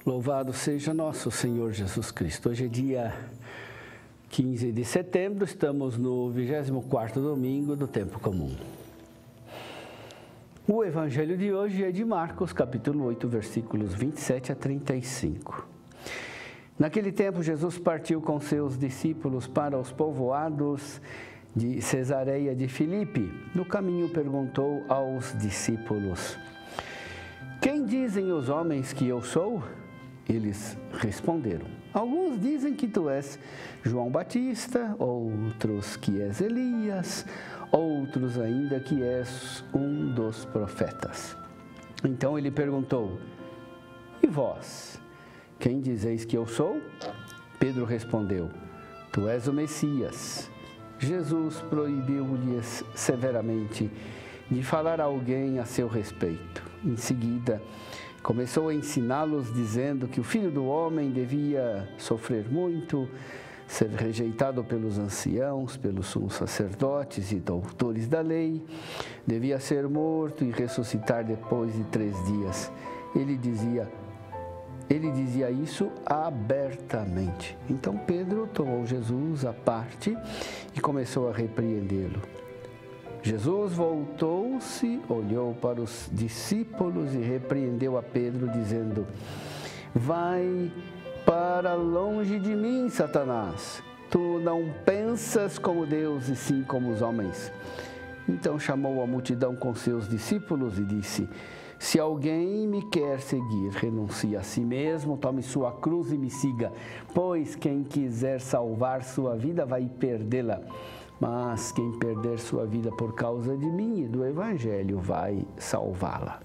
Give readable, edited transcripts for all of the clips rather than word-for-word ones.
Louvado seja nosso Senhor Jesus Cristo. Hoje é dia 15 de setembro, estamos no 24º domingo do tempo comum. O evangelho de hoje é de Marcos, capítulo 8, versículos 27 a 35. Naquele tempo, Jesus partiu com seus discípulos para os povoados de Cesareia de Filipe. No caminho perguntou aos discípulos: "Quem dizem os homens que eu sou?" Eles responderam: "Alguns dizem que tu és João Batista, outros que és Elias, outros ainda que és um dos profetas." Então ele perguntou: "E vós, quem dizeis que eu sou?" Pedro respondeu: "Tu és o Messias." Jesus proibiu-lhes severamente de falar a alguém a seu respeito. Em seguida, começou a ensiná-los, dizendo que o Filho do Homem devia sofrer muito, ser rejeitado pelos anciãos, pelos sumos sacerdotes e doutores da lei, devia ser morto e ressuscitar depois de 3 dias. Ele dizia isso abertamente. Então Pedro tomou Jesus à parte e começou a repreendê-lo. Jesus voltou-se, olhou para os discípulos e repreendeu a Pedro, dizendo: "Vai para longe de mim, Satanás. Tu não pensas como Deus, e sim como os homens." Então chamou a multidão com seus discípulos e disse: "Se alguém me quer seguir, renuncie a si mesmo, tome sua cruz e me siga. Pois quem quiser salvar sua vida vai perdê-la. Mas quem perder sua vida por causa de mim e do Evangelho vai salvá-la."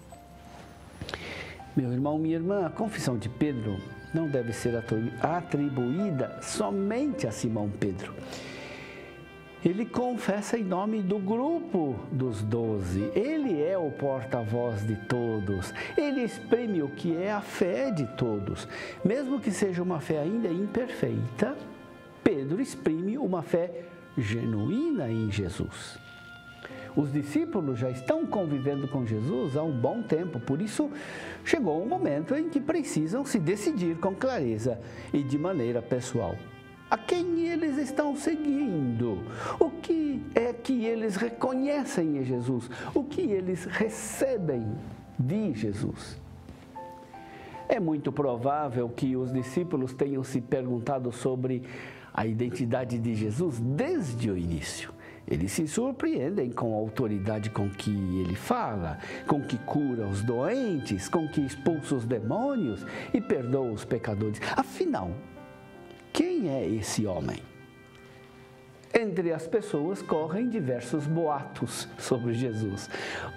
Meu irmão, minha irmã, a confissão de Pedro não deve ser atribuída somente a Simão Pedro. Ele confessa em nome do grupo dos 12. Ele é o porta-voz de todos. Ele exprime o que é a fé de todos. Mesmo que seja uma fé ainda imperfeita, Pedro exprime uma fé genuína em Jesus. Os discípulos já estão convivendo com Jesus há um bom tempo, por isso chegou um momento em que precisam se decidir com clareza e de maneira pessoal. A quem eles estão seguindo? O que é que eles reconhecem em Jesus? O que eles recebem de Jesus? É muito provável que os discípulos tenham se perguntado sobre a identidade de Jesus desde o início. Eles se surpreendem com a autoridade com que ele fala, com que cura os doentes, com que expulsa os demônios e perdoa os pecadores. Afinal, quem é esse homem? Entre as pessoas correm diversos boatos sobre Jesus.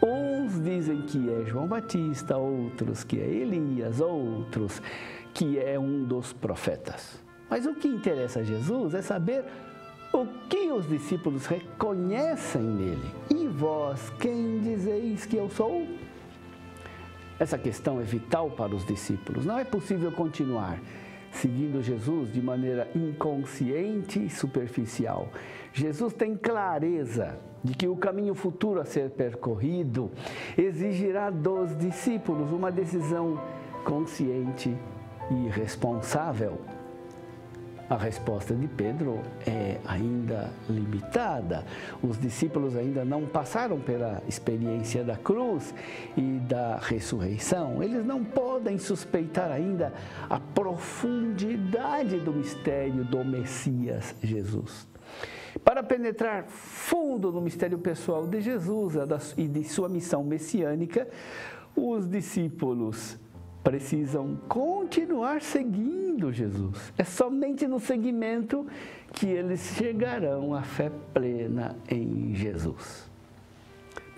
Uns dizem que é João Batista, outros que é Elias, outros que é um dos profetas. Mas o que interessa a Jesus é saber o que os discípulos reconhecem nele. E vós, quem dizeis que eu sou? Essa questão é vital para os discípulos. Não é possível continuar seguindo Jesus de maneira inconsciente e superficial. Jesus tem clareza de que o caminho futuro a ser percorrido exigirá dos discípulos uma decisão consciente e responsável. A resposta de Pedro é ainda limitada. Os discípulos ainda não passaram pela experiência da cruz e da ressurreição. Eles não podem suspeitar ainda a profundidade do mistério do Messias Jesus. Para penetrar fundo no mistério pessoal de Jesus e de sua missão messiânica, os discípulos precisam continuar seguindo Jesus. É somente no seguimento que eles chegarão à fé plena em Jesus.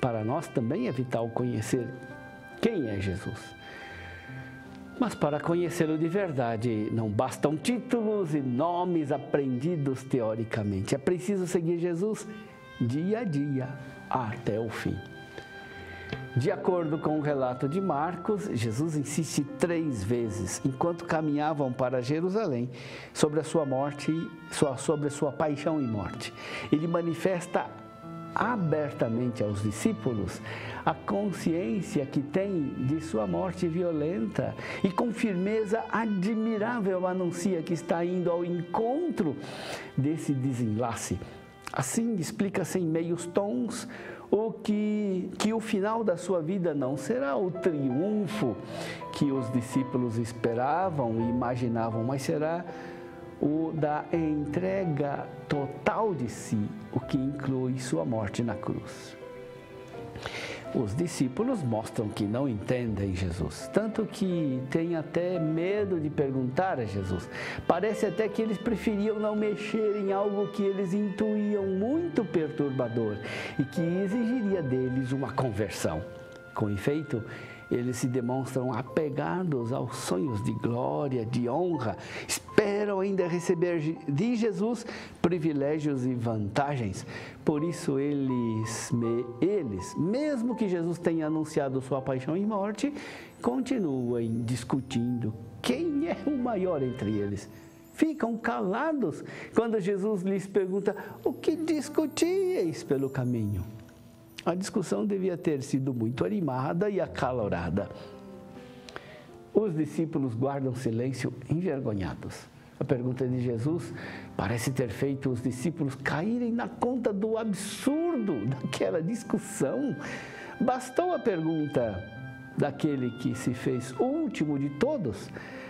Para nós também é vital conhecer quem é Jesus. Mas para conhecê-lo de verdade, não bastam títulos e nomes aprendidos teoricamente. É preciso seguir Jesus dia a dia, até o fim. De acordo com o relato de Marcos, Jesus insiste 3 vezes, enquanto caminhavam para Jerusalém, sobre a sua morte, sobre a sua paixão e morte. Ele manifesta abertamente aos discípulos a consciência que tem de sua morte violenta e com firmeza admirável anuncia que está indo ao encontro desse desenlace. Assim, explica-se em meios tons que o final da sua vida não será o triunfo que os discípulos esperavam e imaginavam, mas será o da entrega total de si, o que inclui sua morte na cruz. Os discípulos mostram que não entendem Jesus, tanto que têm até medo de perguntar a Jesus. Parece até que eles preferiam não mexer em algo que eles intuíam muito perturbador e que exigiria deles uma conversão. Com efeito, eles se demonstram apegados aos sonhos de glória, de honra, esperam ainda receber de Jesus privilégios e vantagens. Por isso, eles, mesmo que Jesus tenha anunciado sua paixão e morte, continuam discutindo quem é o maior entre eles. Ficam calados quando Jesus lhes pergunta: o que discutíeis pelo caminho? A discussão devia ter sido muito animada e acalorada. Os discípulos guardam silêncio envergonhados. A pergunta de Jesus parece ter feito os discípulos caírem na conta do absurdo daquela discussão. Bastou a pergunta daquele que se fez último de todos,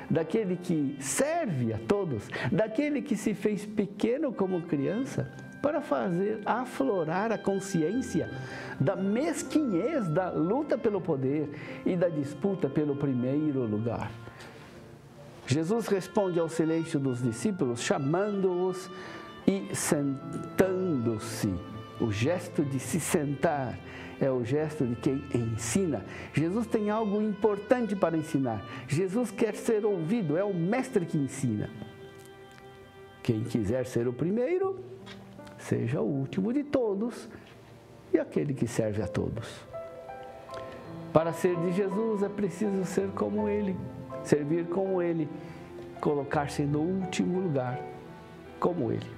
daquele que serve a todos, daquele que se fez pequeno como criança, para fazer aflorar a consciência da mesquinhez da luta pelo poder e da disputa pelo primeiro lugar. Jesus responde ao silêncio dos discípulos, chamando-os e sentando-se. O gesto de se sentar é o gesto de quem ensina. Jesus tem algo importante para ensinar. Jesus quer ser ouvido, é o mestre que ensina. Quem quiser ser o primeiro, seja o último de todos e aquele que serve a todos. Para ser de Jesus é preciso ser como Ele, servir como Ele, colocar-se no último lugar como Ele.